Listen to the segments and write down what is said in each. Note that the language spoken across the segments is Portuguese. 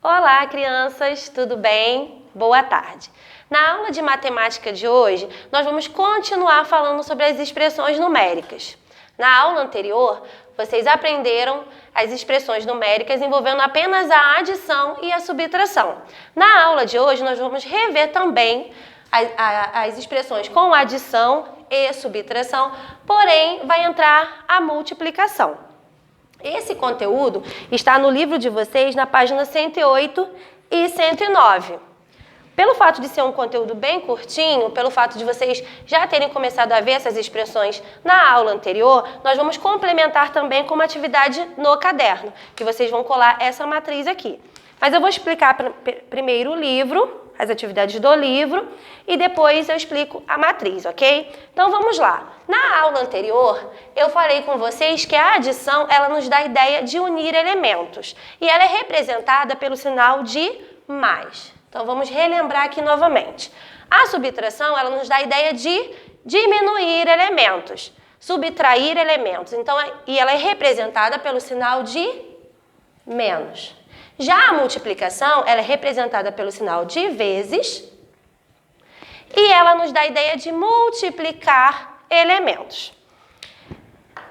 Olá, crianças, tudo bem? Boa tarde. Na aula de matemática de hoje, nós vamos continuar falando sobre as expressões numéricas. Na aula anterior, vocês aprenderam as expressões numéricas envolvendo apenas a adição e a subtração. Na aula de hoje, nós vamos rever também as expressões com adição e subtração, porém vai entrar a multiplicação. Esse conteúdo está no livro de vocês na página 108 e 109. Pelo fato de ser um conteúdo bem curtinho, pelo fato de vocês já terem começado a ver essas expressões na aula anterior, nós vamos complementar também com uma atividade no caderno, que vocês vão colar essa matriz aqui. Mas eu vou explicar primeiro o livro, as atividades do livro, e depois eu explico a matriz, ok? Então vamos lá. Na aula anterior, eu falei com vocês que a adição, ela nos dá a ideia de unir elementos. E ela é representada pelo sinal de mais. Então vamos relembrar aqui novamente. A subtração, ela nos dá a ideia de diminuir elementos, subtrair elementos. Então, e ela é representada pelo sinal de menos. Já a multiplicação, ela é representada pelo sinal de vezes e ela nos dá a ideia de multiplicar elementos.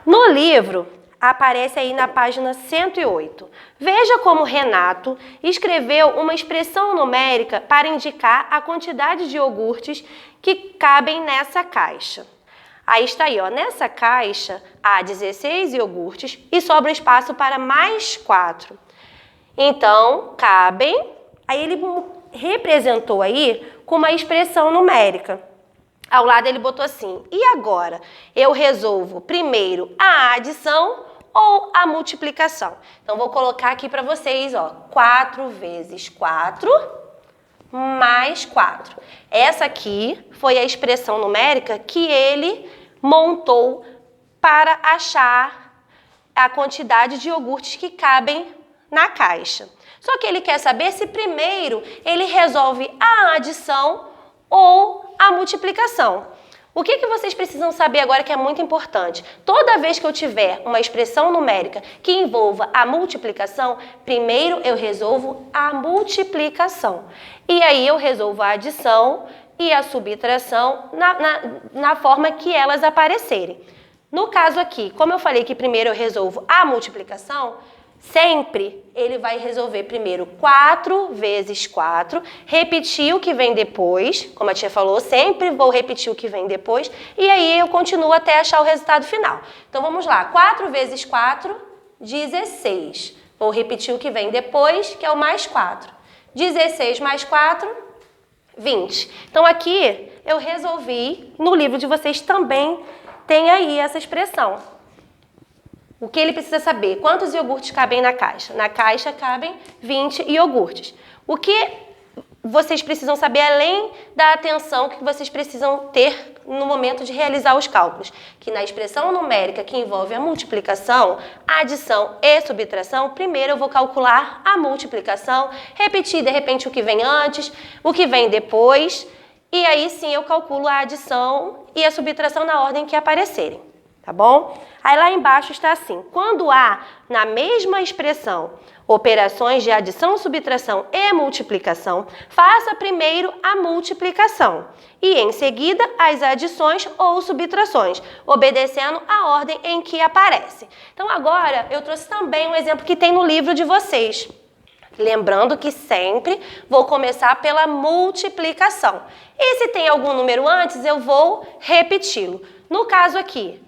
No livro, aparece aí na página 108. Veja como Renato escreveu uma expressão numérica para indicar a quantidade de iogurtes que cabem nessa caixa. Aí está aí, ó, nessa caixa há 16 iogurtes e sobra espaço para mais 4. Então, cabem, aí ele representou aí com uma expressão numérica. Ao lado ele botou assim, e agora? Eu resolvo primeiro a adição ou a multiplicação? Então, vou colocar aqui para vocês, ó, 4 vezes 4 mais 4. Essa aqui foi a expressão numérica que ele montou para achar a quantidade de iogurtes que cabem na caixa. Só que ele quer saber se primeiro ele resolve a adição ou a multiplicação. O que vocês precisam saber agora que é muito importante? Toda vez que eu tiver uma expressão numérica que envolva a multiplicação, primeiro eu resolvo a multiplicação. E aí eu resolvo a adição e a subtração na forma que elas aparecerem. No caso aqui, como eu falei que primeiro eu resolvo a multiplicação, sempre ele vai resolver primeiro 4 vezes 4, repetir o que vem depois, como a tia falou, sempre vou repetir o que vem depois, e aí eu continuo até achar o resultado final. Então vamos lá, 4 vezes 4, 16. Vou repetir o que vem depois, que é o mais 4. 16 mais 4, 20. Então aqui eu resolvi, no livro de vocês também tem aí essa expressão. O que ele precisa saber? Quantos iogurtes cabem na caixa? Na caixa cabem 20 iogurtes. O que vocês precisam saber além da atenção que vocês precisam ter no momento de realizar os cálculos? Que na expressão numérica que envolve a multiplicação, adição e subtração, primeiro eu vou calcular a multiplicação, repetir de repente o que vem antes, o que vem depois, e aí sim eu calculo a adição e a subtração na ordem que aparecerem. Tá bom? Aí lá embaixo está assim, quando há na mesma expressão operações de adição, subtração e multiplicação, faça primeiro a multiplicação e em seguida as adições ou subtrações, obedecendo a ordem em que aparece. Então agora eu trouxe também um exemplo que tem no livro de vocês. Lembrando que sempre vou começar pela multiplicação. E se tem algum número antes, eu vou repeti-lo. No caso aqui,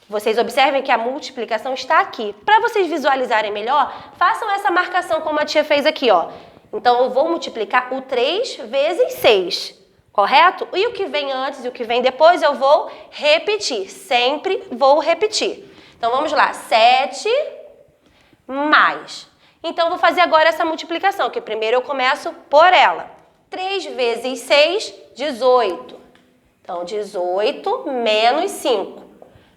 vocês observem que a multiplicação está aqui. Para vocês visualizarem melhor, façam essa marcação como a tia fez aqui, ó. Então, eu vou multiplicar o 3 vezes 6, correto? E o que vem antes e o que vem depois eu vou repetir. Sempre vou repetir. Então, vamos lá. 7 mais. Então, eu vou fazer agora essa multiplicação, que primeiro eu começo por ela. 3 vezes 6, 18. Então, 18 menos 5.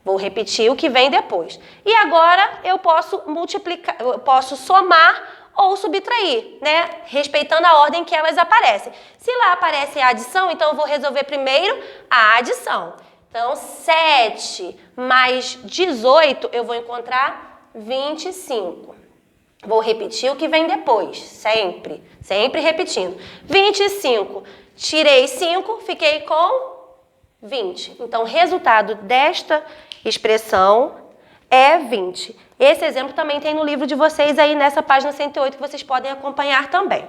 Vou repetir o que vem depois. E agora eu posso multiplicar, eu posso somar ou subtrair, né? Respeitando a ordem que elas aparecem. Se lá aparece a adição, então eu vou resolver primeiro a adição. Então, 7 mais 18, eu vou encontrar 25. Vou repetir o que vem depois, sempre repetindo. 25, tirei 5, fiquei com 20. Então, o resultado desta expressão é 20. Esse exemplo também tem no livro de vocês aí nessa página 108 que vocês podem acompanhar também.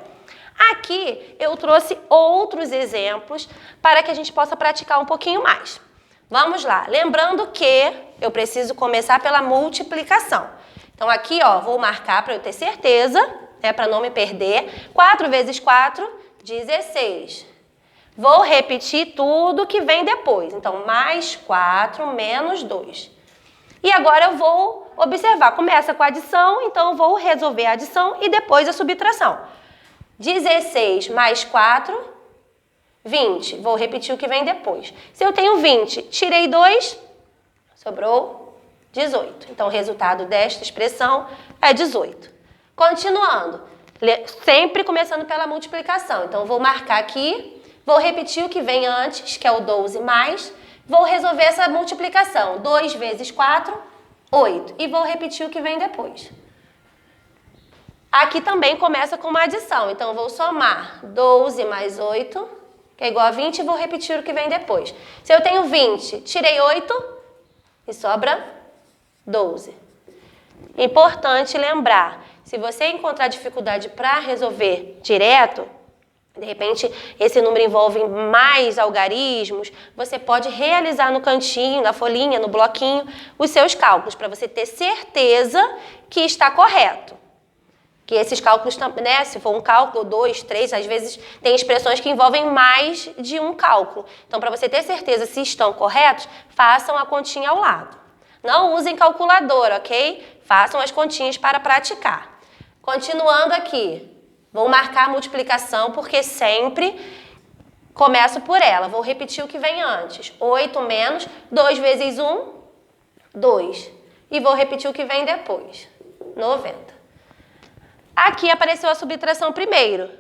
Aqui eu trouxe outros exemplos para que a gente possa praticar um pouquinho mais. Vamos lá, lembrando que eu preciso começar pela multiplicação. Então aqui, ó, vou marcar para eu ter certeza, para não me perder. 4 vezes 4, 16. Vou repetir tudo que vem depois. Então, mais 4 menos 2. E agora eu vou observar. Começa com a adição, então eu vou resolver a adição e depois a subtração. 16 mais 4, 20. Vou repetir o que vem depois. Se eu tenho 20, tirei 2, sobrou 18. Então, o resultado desta expressão é 18. Continuando, sempre começando pela multiplicação. Então, vou marcar aqui, vou repetir o que vem antes, que é o 12 mais, vou resolver essa multiplicação. 2 vezes 4, 8. E vou repetir o que vem depois. Aqui também começa com uma adição. Então, vou somar 12 mais 8, que é igual a 20, e vou repetir o que vem depois. Se eu tenho 20, tirei 8 e sobra 12. Importante lembrar, se você encontrar dificuldade para resolver direto, de repente esse número envolve mais algarismos, você pode realizar no cantinho, na folhinha, no bloquinho, os seus cálculos, para você ter certeza que está correto. Que esses cálculos, né, se for um cálculo, 2, 3, às vezes tem expressões que envolvem mais de um cálculo. Então, para você ter certeza se estão corretos, façam a continha ao lado. Não usem calculadora, ok? Façam as continhas para praticar. Continuando aqui, vou marcar a multiplicação porque sempre começo por ela. Vou repetir o que vem antes. 8 menos 2 vezes 1, 2. E vou repetir o que vem depois. 90. Aqui apareceu a subtração primeiro.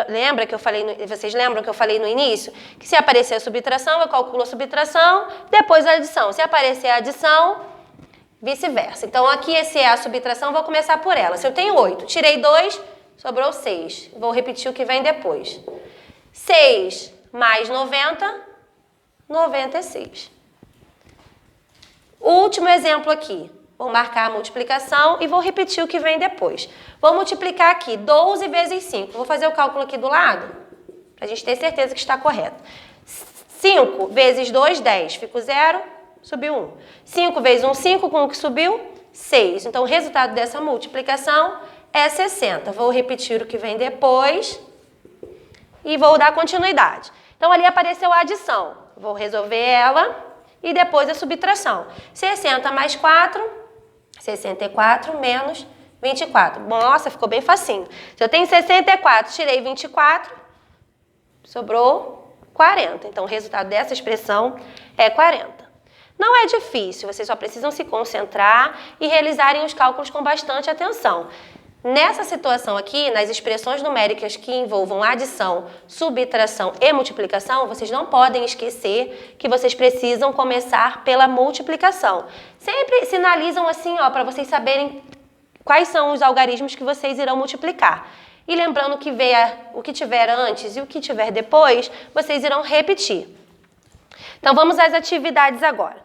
Lembra que eu falei, vocês lembram que eu falei no início? Que se aparecer a subtração, eu calculo a subtração, depois a adição. Se aparecer a adição, vice-versa. Então, aqui esse é a subtração, vou começar por ela. Se eu tenho 8, tirei 2, sobrou 6. Vou repetir o que vem depois. 6 mais 90, 96. Último exemplo aqui. Vou marcar a multiplicação e vou repetir o que vem depois. Vou multiplicar aqui 12 vezes 5. Vou fazer o cálculo aqui do lado, para a gente ter certeza que está correto. 5 vezes 2, 10. Fico 0, subiu 1. 5 vezes 1, 5. Com o que subiu? 6. Então, o resultado dessa multiplicação é 60. Vou repetir o que vem depois e vou dar continuidade. Então, ali apareceu a adição. Vou resolver ela e depois a subtração. 60 mais 4... 64 menos 24. Nossa, ficou bem facinho. Se eu tenho 64, tirei 24, sobrou 40. Então, o resultado dessa expressão é 40. Não é difícil, vocês só precisam se concentrar e realizarem os cálculos com bastante atenção. Nessa situação aqui, nas expressões numéricas que envolvam adição, subtração e multiplicação, vocês não podem esquecer que vocês precisam começar pela multiplicação. Sempre sinalizam assim, ó, para vocês saberem quais são os algarismos que vocês irão multiplicar. E lembrando que o que tiver antes e o que tiver depois, vocês irão repetir. Então, vamos às atividades agora.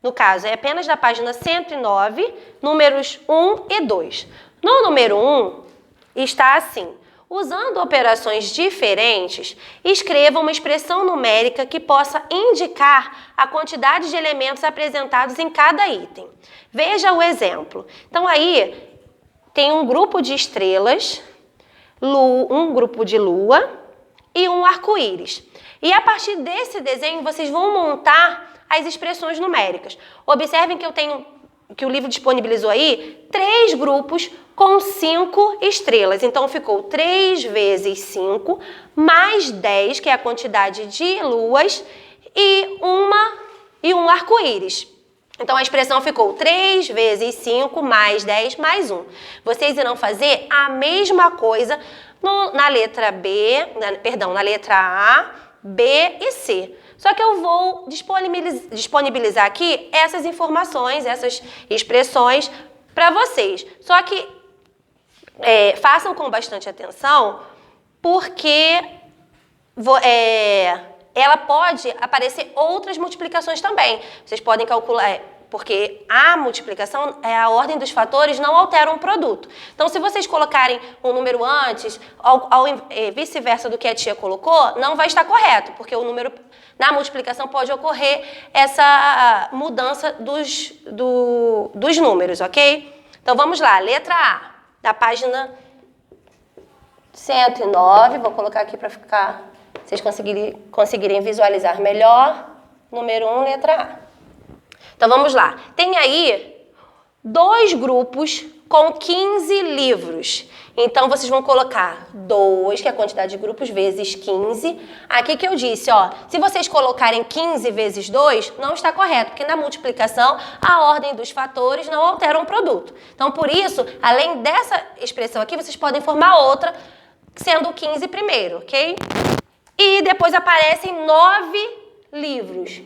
No caso, é apenas da página 109, números 1 e 2. No número 1, está assim: usando operações diferentes, escreva uma expressão numérica que possa indicar a quantidade de elementos apresentados em cada item. Veja o exemplo. Então, aí tem um grupo de estrelas, um grupo de lua e um arco-íris. E a partir desse desenho, vocês vão montar as expressões numéricas. Observem que o livro disponibilizou aí 3 grupos com 5 estrelas. Então, ficou 3 vezes 5 mais 10, que é a quantidade de luas, e um arco-íris. Então, a expressão ficou 3 vezes 5 mais 10 mais 1. Vocês irão fazer a mesma coisa na letra A, B e C. Só que eu vou disponibilizar aqui essas informações, essas expressões para vocês. Só que façam com bastante atenção, porque ela pode aparecer outras multiplicações também. Vocês podem calcular, porque a multiplicação, a ordem dos fatores não altera um produto. Então, se vocês colocarem um número antes, vice-versa do que a tia colocou, não vai estar correto, porque o número na multiplicação pode ocorrer essa mudança dos números, ok? Então, vamos lá, letra A, da página 109, vou colocar aqui para vocês conseguirem visualizar melhor. Número 1, letra A. Então, vamos lá. Tem aí 2 grupos com 15 livros. Então, vocês vão colocar 2, que é a quantidade de grupos, vezes 15. Aqui que eu disse, ó, se vocês colocarem 15 vezes 2, não está correto, porque na multiplicação, a ordem dos fatores não altera um produto. Então, por isso, além dessa expressão aqui, vocês podem formar outra, sendo o 15 primeiro, ok? E depois aparecem 9 livros.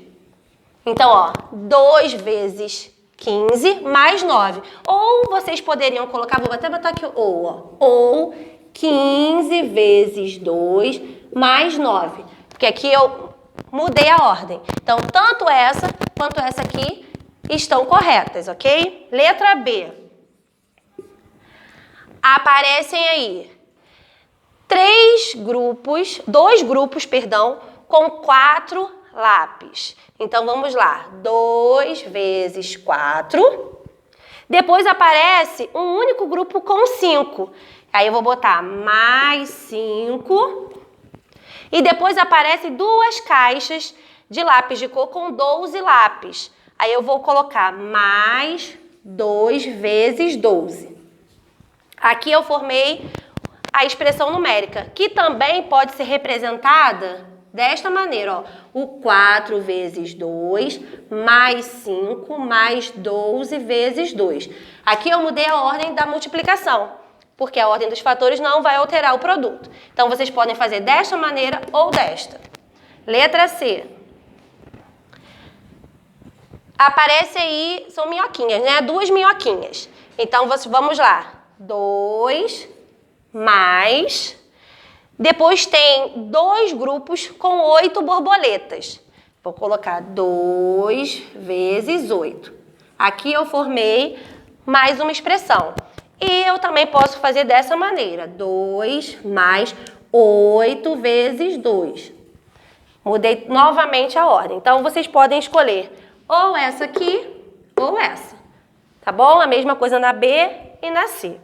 Então, ó, 2 vezes 15 mais 9. Ou vocês poderiam colocar, vou até botar aqui, ou 15 vezes 2 mais 9. Porque aqui eu mudei a ordem. Então, tanto essa quanto essa aqui estão corretas, ok? Letra B. Aparecem aí 2 grupos, com 4 lápis. Então, vamos lá. 2 vezes 4. Depois aparece um único grupo com 5. Aí eu vou botar mais 5. E depois aparecem 2 caixas de lápis de cor com 12 lápis. Aí eu vou colocar mais 2 vezes 12. Aqui eu formei a expressão numérica, que também pode ser representada desta maneira, ó, o 4 vezes 2, mais 5, mais 12 vezes 2. Aqui eu mudei a ordem da multiplicação, porque a ordem dos fatores não vai alterar o produto. Então, vocês podem fazer desta maneira ou desta. Letra C. Aparece aí, são minhoquinhas, né? 2 minhoquinhas. Então, vamos lá. 2 mais... Depois tem 2 grupos com 8 borboletas. Vou colocar 2 vezes 8. Aqui eu formei mais uma expressão. E eu também posso fazer dessa maneira. 2 mais 8 vezes 2. Mudei novamente a ordem. Então, vocês podem escolher ou essa aqui ou essa. Tá bom? A mesma coisa na B e na C.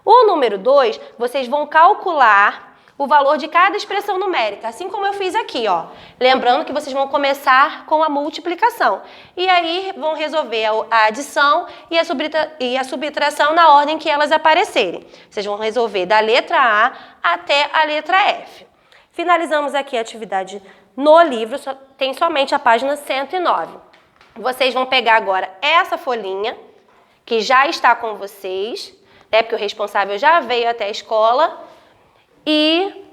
O número 2, vocês vão calcular o valor de cada expressão numérica, assim como eu fiz aqui, ó. Lembrando que vocês vão começar com a multiplicação. E aí vão resolver a adição e a subtração na ordem que elas aparecerem. Vocês vão resolver da letra A até a letra F. Finalizamos aqui a atividade no livro, tem somente a página 109. Vocês vão pegar agora essa folhinha, que já está com vocês, né, porque o responsável já veio até a escola, e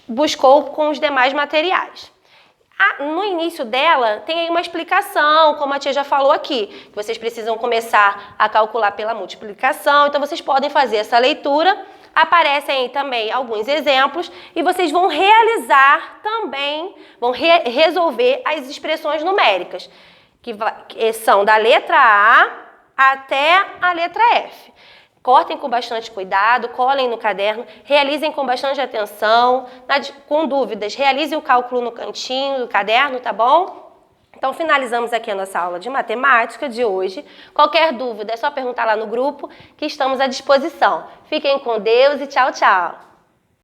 buscou com os demais materiais. No início dela tem aí uma explicação, como a tia já falou aqui, que vocês precisam começar a calcular pela multiplicação, então vocês podem fazer essa leitura, aparecem aí também alguns exemplos e vocês vão realizar também, vão resolver as expressões numéricas, que são da letra A até a letra F. Cortem com bastante cuidado, colhem no caderno, realizem com bastante atenção, com dúvidas, realizem o cálculo no cantinho do caderno, tá bom? Então, finalizamos aqui a nossa aula de matemática de hoje. Qualquer dúvida é só perguntar lá no grupo, que estamos à disposição. Fiquem com Deus e tchau, tchau!